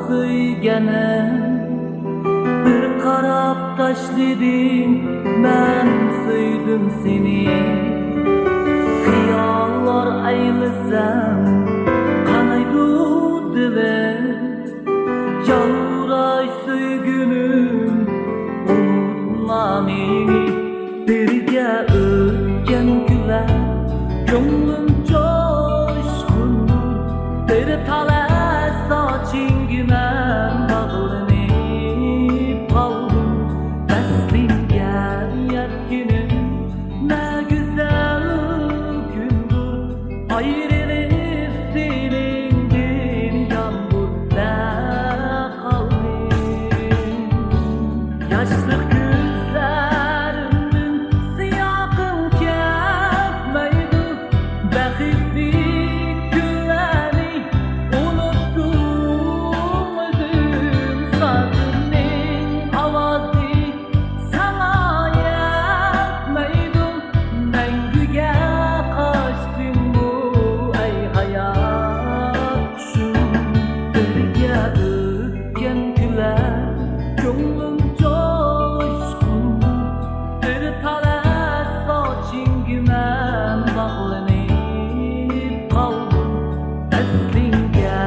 söygene bir karap taşladım, ben söydüm seni. Xiyallar aylasam kanaydı dile, yalvuray söygünüm unutma meni. Birge ötken güler gönlüm coşkun, bir tala saçingime bağlanıp kaldım. Veslinge yetkinim ne güzel gündür, ayrılıp senindir yağmurda kaldım. Yaşlık gözlerimin siyahın ketmeydi, bakitlik güveni unuttum özüm. Sazının avazı sana yetmeydi, mengüge kaçtım bu ey hayat kuşum. Birge ötken güler gönlüm coşkun, bir tala saçingime bağlanıp kaldım. Veslinge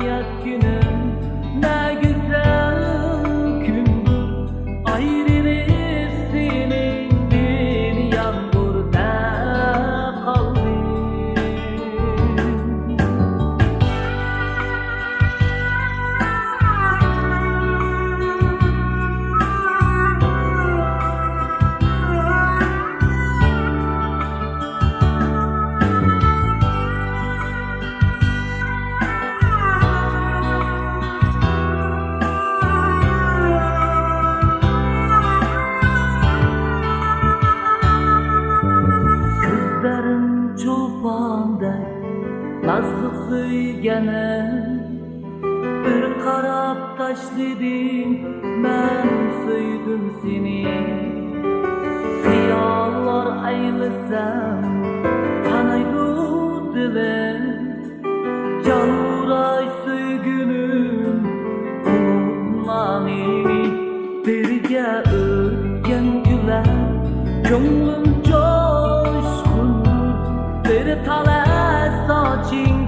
yetkinim ne güzel gündür, ayrılıp senindir yağmurda kaldım. Gözlerim çolpanday nazlı söygene bir karap taşladım, ben söydüm seni. Xiyallar aylasam kanaydı dile, yalvuray söygünüm unutma meni. Birge ötken güler gönlüm coşkun, bir tala saçing